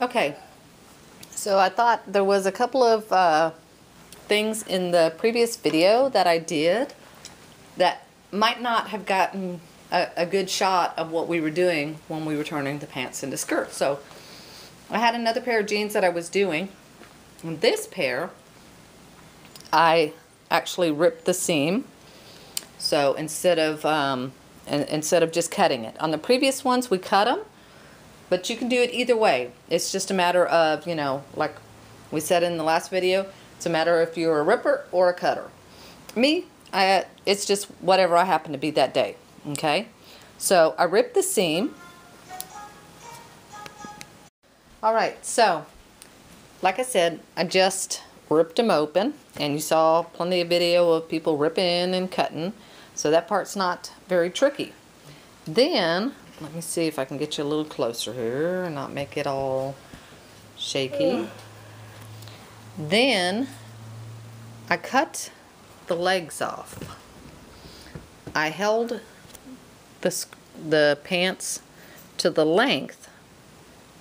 Okay, so I thought there was a couple of things in the previous video that I did that might not have gotten a good shot of what we were doing when we were turning the pants into skirts. So I had another pair of jeans that I was doing. And this pair, I actually ripped the seam. So instead of just cutting it. On the previous ones we cut them. But you can do it either way. It's just a matter of, you know, like we said in the last video, it's a matter if you're a ripper or a cutter. Me, it's just whatever I happen to be that day. Okay? So I ripped the seam. Alright, so like I said, I just ripped them open. And you saw plenty of video of people ripping and cutting. So that part's not very tricky. Then let me see if I can get you a little closer here and not make it all shaky. Then I cut the legs off. I held the pants to the length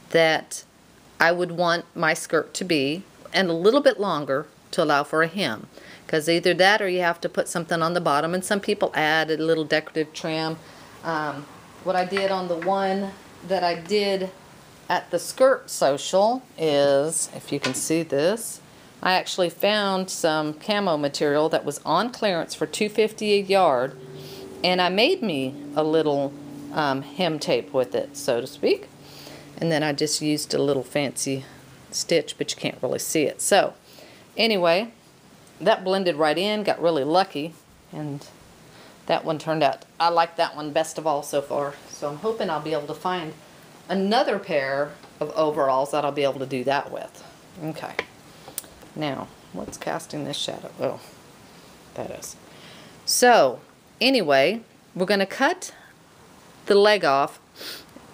that I would want my skirt to be, and a little bit longer to allow for a hem. Because either that or you have to put something on the bottom, and some people add a little decorative trim. What I did on the one that I did at the skirt social is, if you can see this, I actually found some camo material that was on clearance for $2.50 a yard, and I made me a little hem tape with it, so to speak. And then I just used a little fancy stitch, but you can't really see it. So anyway, that blended right in, got really lucky, and that one turned out, I like that one best of all so far. So I'm hoping I'll be able to find another pair of overalls that I'll be able to do that with. Okay. Now, what's casting this shadow? Oh, that is. So, anyway, we're going to cut the leg off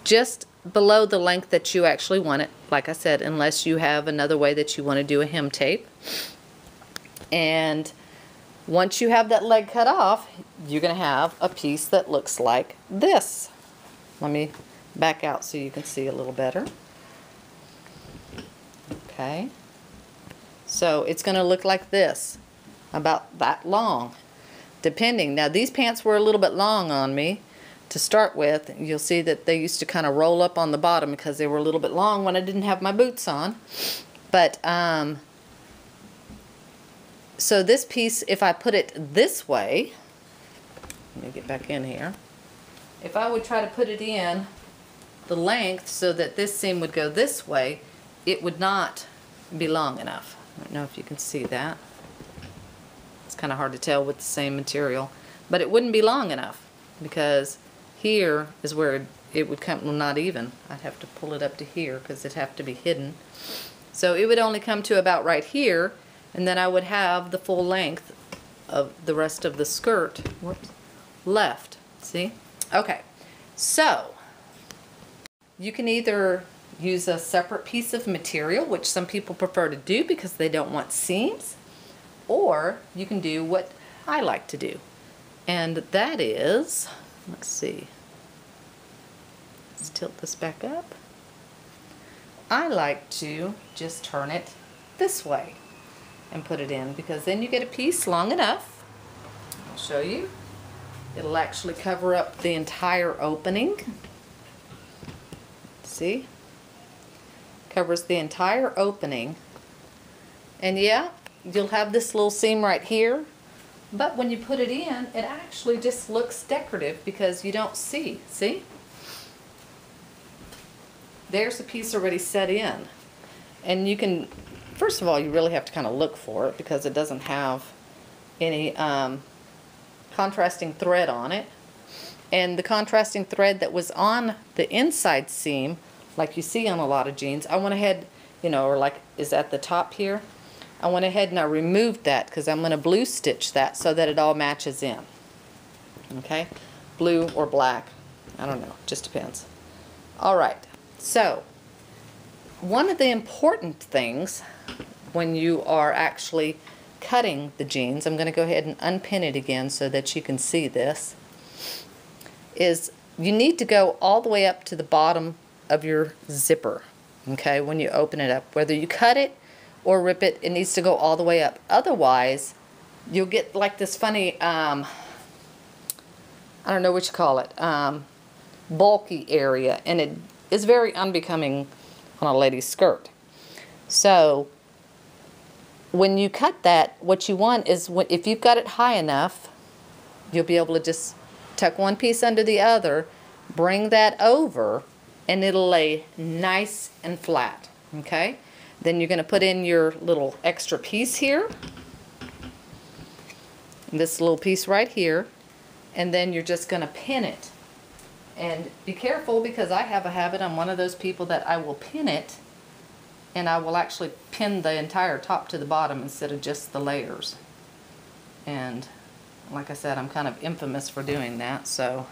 just below the length that you actually want it. Like I said, unless you have another way that you want to do a hem tape. And once you have that leg cut off, you're going to have a piece that looks like this. Let me back out so you can see a little better. Okay. So it's going to look like this, about that long, depending. Now these pants were a little bit long on me to start with. You'll see that they used to kind of roll up on the bottom because they were a little bit long when I didn't have my boots on. But so this piece, if I put it this way, let me get back in here. If I would try to put it in the length so that this seam would go this way, it would not be long enough. I don't know if you can see that. It's kind of hard to tell with the same material. But it wouldn't be long enough because here is where it would come, well, not even. I'd have to pull it up to here because it'd have to be hidden. So it would only come to about right here, and then I would have the full length of the rest of the skirt left. See? Okay. So you can either use a separate piece of material, which some people prefer to do because they don't want seams, or you can do what I like to do, and that is, let's see, let's tilt this back up. I like to just turn it this way and put it in, because then you get a piece long enough. I'll show you. It'll actually cover up the entire opening. See? Covers the entire opening. And yeah, you'll have this little seam right here, but when you put it in, it actually just looks decorative because you don't see. See? There's a piece already set in. And you can, first of all, you really have to kind of look for it because it doesn't have any contrasting thread on it. And the contrasting thread that was on the inside seam, like you see on a lot of jeans, I went ahead, you know, or like is at the top here, I went ahead and I removed that because I'm going to blue stitch that so that it all matches in. Okay? Blue or black. I don't know. Just depends. Alright. So, one of the important things when you are actually cutting the jeans, I'm going to go ahead and unpin it again so that you can see this, is you need to go all the way up to the bottom of your zipper. okay, when you open it up. Whether you cut it or rip it, it needs to go all the way up. Otherwise, you'll get like this funny, I don't know what you call it, bulky area, and it is very unbecoming on a lady's skirt. So when you cut that, what you want is, if you've got it high enough, you'll be able to just tuck one piece under the other, bring that over, and it'll lay nice and flat, okay? Then you're going to put in your little extra piece here, this little piece right here, and then you're just going to pin it. And be careful, because I have a habit, I'm one of those people that I will pin it, and I will actually pin the entire top to the bottom instead of just the layers. And like I said, I'm kind of infamous for doing that, so.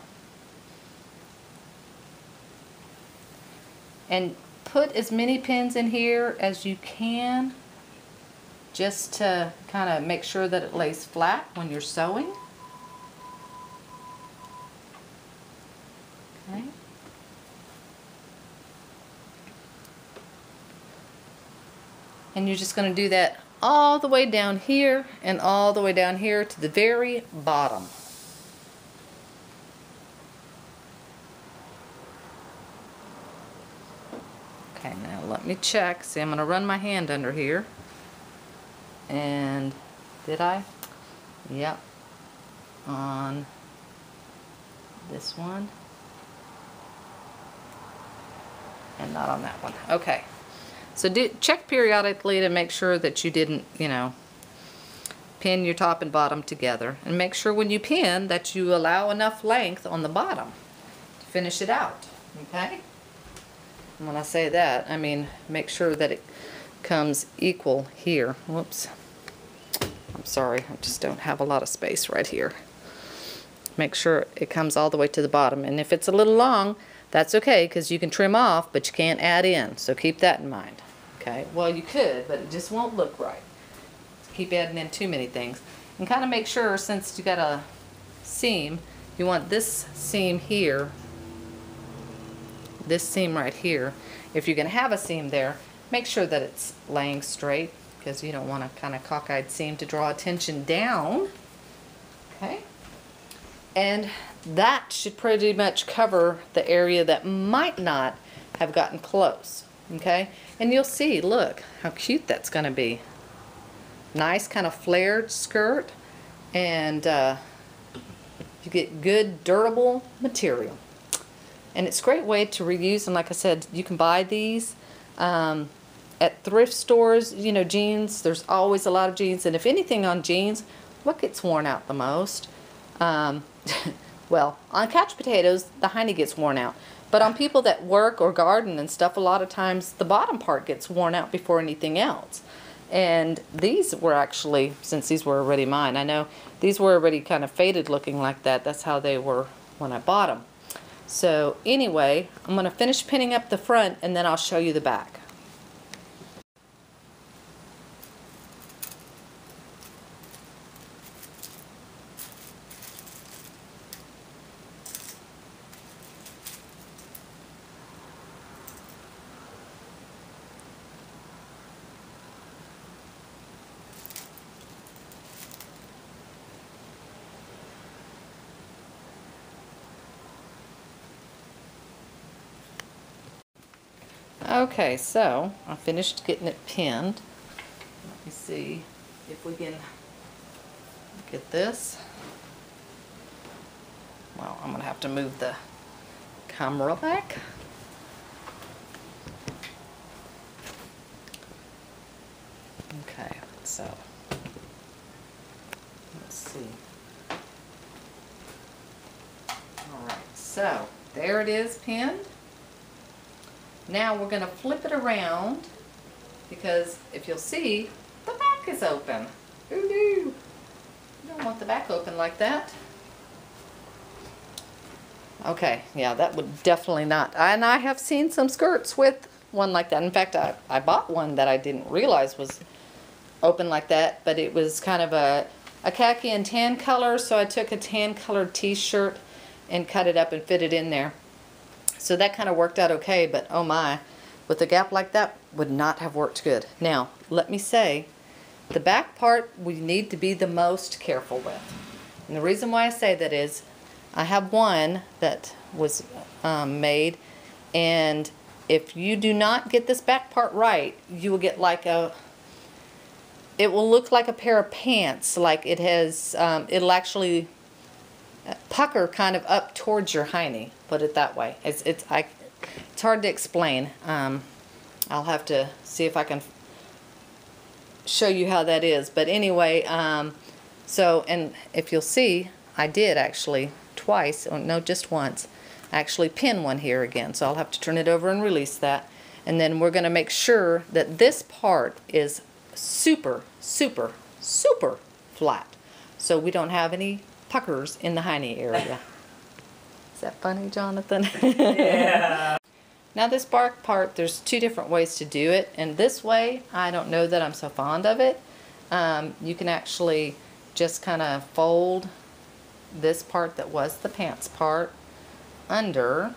And put as many pins in here as you can, just to kind of make sure that it lays flat when you're sewing. Okay. And you're just going to do that all the way down here and all the way down here to the very bottom. Okay, now let me check. See, I'm going to run my hand under here. And did I? Yep. On this one. And not on that one. Okay. So check periodically to make sure that you didn't, pin your top and bottom together. And make sure when you pin that you allow enough length on the bottom to finish it out. Okay? And when I say that, I mean make sure that it comes equal here. Whoops. I'm sorry, I just don't have a lot of space right here. Make sure it comes all the way to the bottom. And if it's a little long, that's okay, because you can trim off, but you can't add in. So keep that in mind. Okay, well you could, but it just won't look right. So keep adding in too many things. And kind of make sure, since you got a seam, you want this seam here, this seam right here. If you're going to have a seam there, make sure that it's laying straight, because you don't want a kind of cockeyed seam to draw attention down. Okay, and that should pretty much cover the area that might not have gotten close. Okay, and you'll see, look how cute that's going to be. Nice kind of flared skirt, and you get good durable material. And it's a great way to reuse, and like I said, you can buy these at thrift stores. Jeans, there's always a lot of jeans, and if anything on jeans, what gets worn out the most? Well, on couch potatoes, the hiney gets worn out. But on people that work or garden and stuff, a lot of times the bottom part gets worn out before anything else. And these were actually, since these were already mine, I know these were already kind of faded looking like that. That's how they were when I bought them. So anyway, I'm going to finish pinning up the front, and then I'll show you the back. Okay, so I finished getting it pinned. Let me see if we can get this. Well, I'm going to have to move the camera back. Okay, so let's see. Alright, so there it is pinned. Now we're going to flip it around, because if you'll see, the back is open. Ooh, you don't want the back open like that. Okay, yeah, that would definitely not. And I have seen some skirts with one like that. In fact, I bought one that I didn't realize was open like that, but it was kind of a khaki and tan color, so I took a tan colored t-shirt and cut it up and fit it in there. So that kind of worked out okay, but oh my, with a gap like that would not have worked good. Now, let me say, the back part we need to be the most careful with. And the reason why I say that is, I have one that was made, and if you do not get this back part right, you will get like it will look like a pair of pants, like it has, it'll actually pucker kind of up towards your hiney, put it that way. It's hard to explain. I'll have to see if I can show you how that is. But anyway, so, and if you'll see, I did actually twice, or no, just once, actually pin one here again. So I'll have to turn it over and release that. And then we're going to make sure that this part is super, super, super flat, so we don't have any puckers in the hiney area. Is that funny, Jonathan? Yeah. Now this bark part, there's two different ways to do it, and this way, I don't know that I'm so fond of it. You can actually just kind of fold this part that was the pants part under,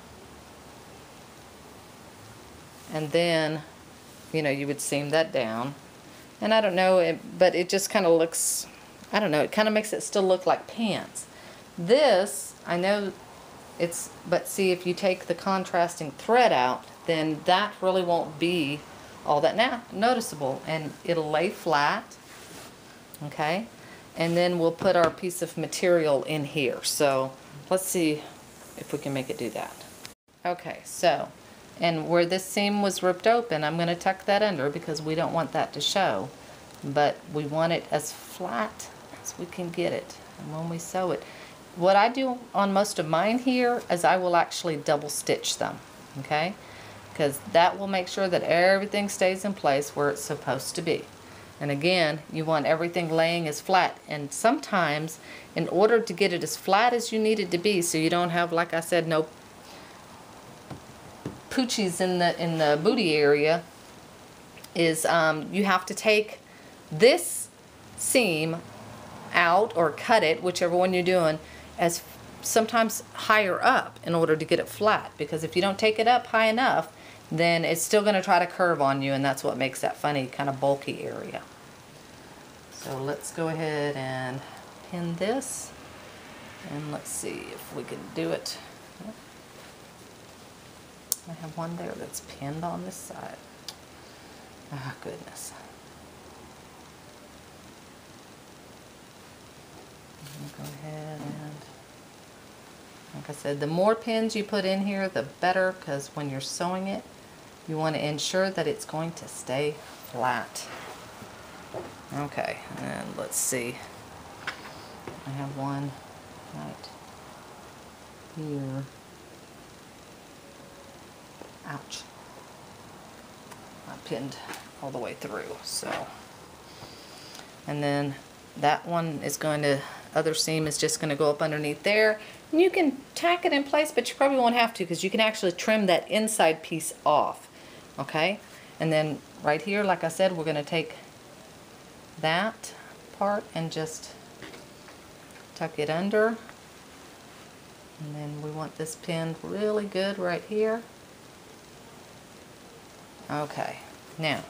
and then, you know, you would seam that down. And I don't know, but it just kind of looks, I don't know, it kind of makes it still look like pants. This, I know it's, but see, if you take the contrasting thread out, then that really won't be all that noticeable, and it'll lay flat, okay? And then we'll put our piece of material in here. So let's see if we can make it do that. Okay, so, and where this seam was ripped open, I'm going to tuck that under because we don't want that to show. But we want it as flat as we can get it. And when we sew it, what I do on most of mine here is I will actually double stitch them, okay? Because that will make sure that everything stays in place where it's supposed to be. And again, you want everything laying as flat. And sometimes, in order to get it as flat as you need it to be, so you don't have, like I said, no poochies in the booty area, is you have to take this seam out or cut it, whichever one you're doing, as sometimes higher up in order to get it flat. Because if you don't take it up high enough, then it's still going to try to curve on you, and that's what makes that funny kind of bulky area. So let's go ahead and pin this, and let's see if we can do it. I have one there that's pinned on this side. Oh, goodness. Go ahead and, like I said, the more pins you put in here, the better, because when you're sewing it, you want to ensure that it's going to stay flat. Okay, and let's see. I have one right here. Ouch. I pinned all the way through, so. And then that one is going to, other seam is just going to go up underneath there. And you can tack it in place, but you probably won't have to, because you can actually trim that inside piece off. Okay? And then right here, like I said, we're going to take that part and just tuck it under. And then we want this pinned really good right here. Okay, now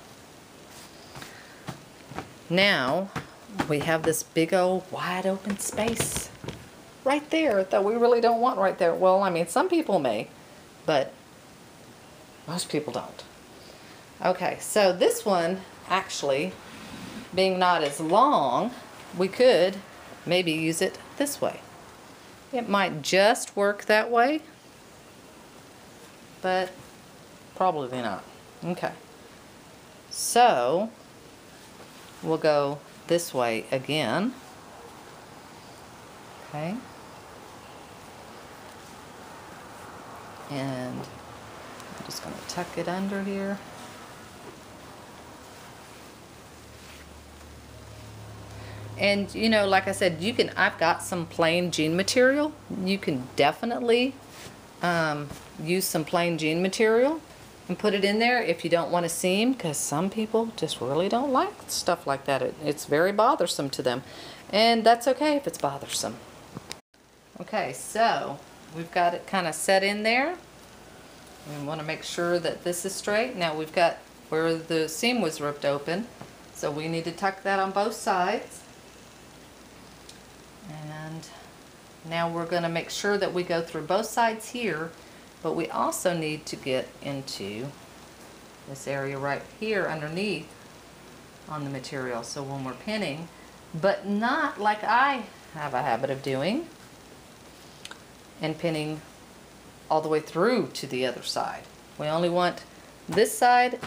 we have this big old wide open space right there that we really don't want right there. Well, I mean, some people may, but most people don't. Okay, so this one actually, being not as long, we could maybe use it this way. It might just work that way, but probably not. Okay, so we'll go this way again. Okay, and I'm just going to tuck it under here. And you know, like I said, you can, I've got some plain jean material. You can definitely use some plain jean material and put it in there if you don't want to seam, because some people just really don't like stuff like that. It's very bothersome to them, and that's okay if it's bothersome. Okay, so we've got it kind of set in there, We want to make sure that this is straight. Now we've got where the seam was ripped open, so we need to tuck that on both sides. And now we're going to make sure that we go through both sides here, but we also need to get into this area right here underneath on the material. So when we're pinning, but not like I have a habit of doing, and pinning all the way through to the other side. We only want this side,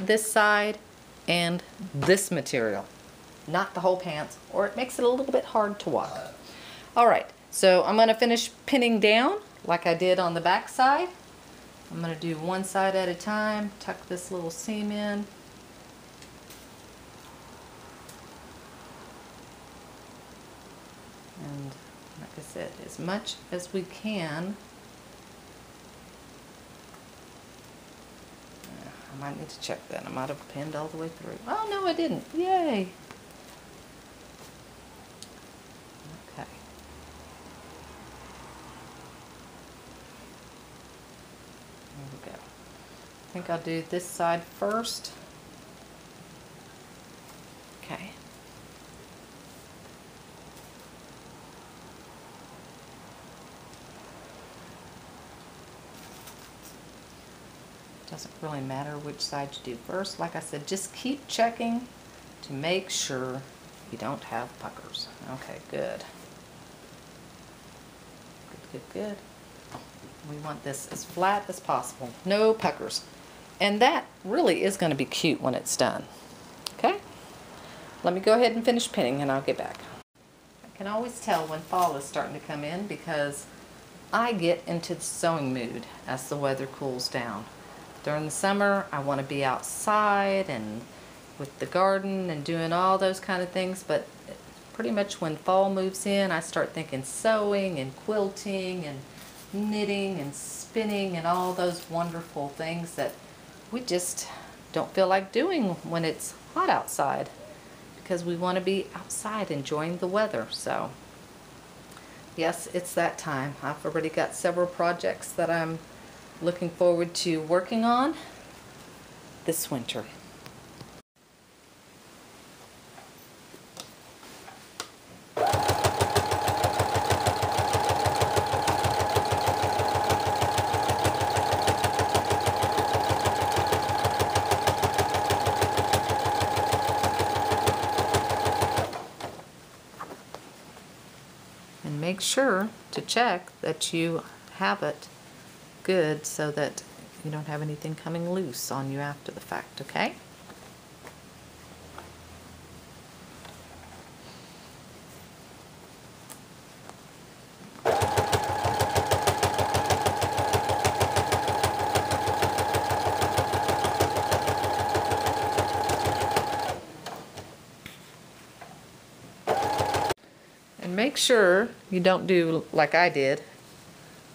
and this material, not the whole pants, or it makes it a little bit hard to walk. All right, so I'm going to finish pinning down like I did on the back side. I'm going to do one side at a time, tuck this little seam in. And like I said, as much as we can. I might need to check that. I might have pinned all the way through. Oh, no, I didn't. Yay. Okay. There we go. I think I'll do this side first. Okay. Doesn't really matter which side you do first. Like I said, just keep checking to make sure you don't have puckers. Okay, good. Good. We want this as flat as possible. No puckers. And that really is going to be cute when it's done. Okay? Let me go ahead and finish pinning and I'll get back. I can always tell when fall is starting to come in because I get into the sewing mood as the weather cools down. During the summer, I want to be outside and with the garden and doing all those kind of things, but pretty much when fall moves in, I start thinking sewing and quilting and knitting and spinning and all those wonderful things that we just don't feel like doing when it's hot outside because we want to be outside enjoying the weather. So yes, it's that time. I've already got several projects that I'm looking forward to working on this winter. And make sure to check that you have it good so that you don't have anything coming loose on you after the fact, okay? And make sure you don't do like I did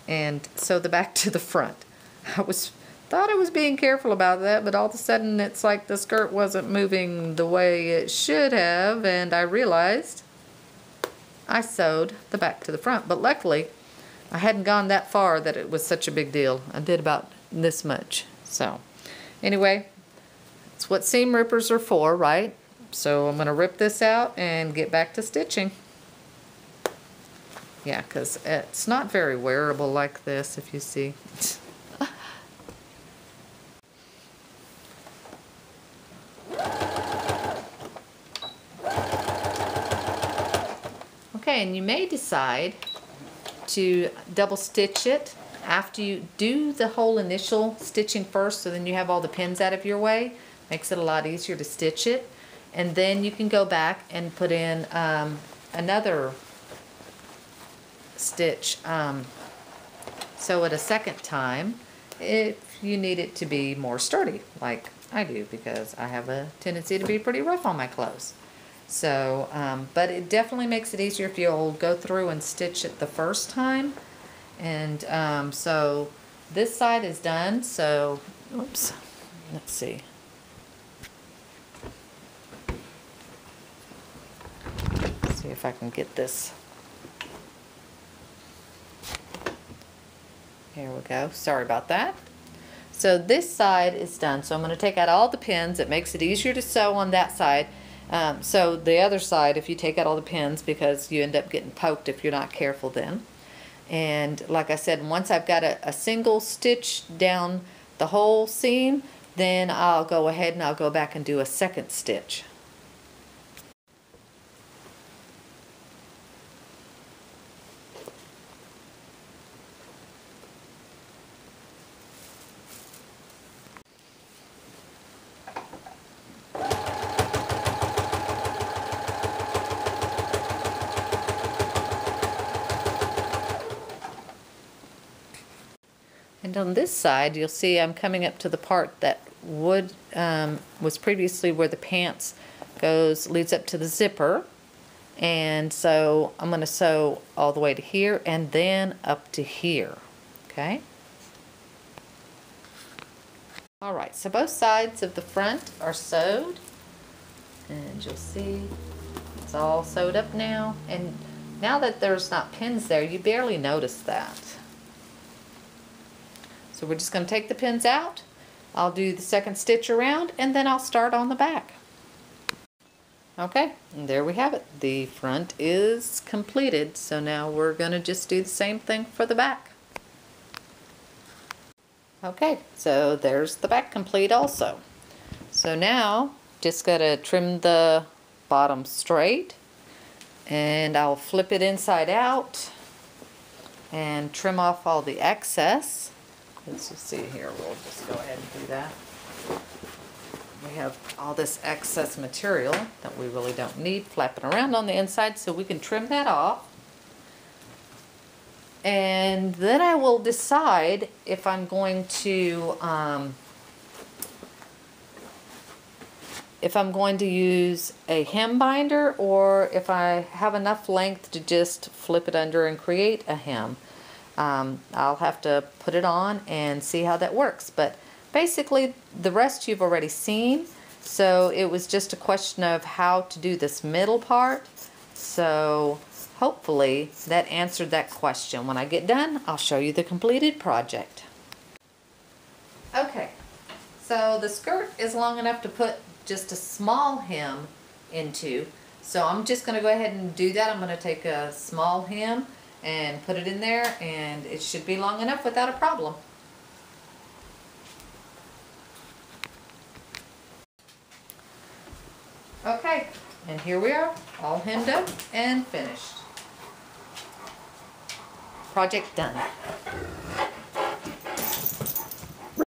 and sew the back to the front. Thought I was being careful about that, but all of a sudden it's like the skirt wasn't moving the way it should have, and I realized I sewed the back to the front. But luckily, I hadn't gone that far that it was such a big deal. I did about this much. So anyway, it's what seam rippers are for, right? So I'm going to rip this out and get back to stitching. Yeah, because it's not very wearable like this, if you see. Okay, and you may decide to double stitch it after you do the whole initial stitching first, so then you have all the pins out of your way. Makes it a lot easier to stitch it. And then you can go back and put in another stitch, sew it a second time if you need it to be more sturdy, like I do, because I have a tendency to be pretty rough on my clothes. So, but it definitely makes it easier if you'll go through and stitch it the first time. And so this side is done, so, oops, let's see. See if I can get this. Here we go. Sorry about that. So this side is done. So I'm going to take out all the pins. It makes it easier to sew on that side. So the other side, if you take out all the pins, because you end up getting poked if you're not careful then. And like I said, once I've got a single stitch down the whole seam, then I'll go ahead and I'll go back and do a second stitch. And on this side, you'll see I'm coming up to the part that was previously where the pants leads up to the zipper. And so I'm going to sew all the way to here and then up to here. Okay? Alright, so both sides of the front are sewed. And you'll see it's all sewed up now. And now that there's not pins there, you barely notice that. So we're just going to take the pins out. I'll do the second stitch around and then I'll start on the back. Okay, and there we have it. The front is completed. So now we're going to just do the same thing for the back. Okay, so there's the back complete also. So now just got to trim the bottom straight and I'll flip it inside out and trim off all the excess. As you see here, we'll just go ahead and do that. We have all this excess material that we really don't need flapping around on the inside, so we can trim that off. And then I will decide if I'm going to use a hem binder or if I have enough length to just flip it under and create a hem. I'll have to put it on and see how that works, but basically the rest you've already seen, so it was just a question of how to do this middle part. So hopefully that answered that question. When I get done, I'll show you the completed project. Okay, so the skirt is long enough to put just a small hem into, so I'm just going to go ahead and do that. I'm going to take a small hem and put it in there, and it should be long enough without a problem. Okay, and here we are, all hemmed up and finished. Project done.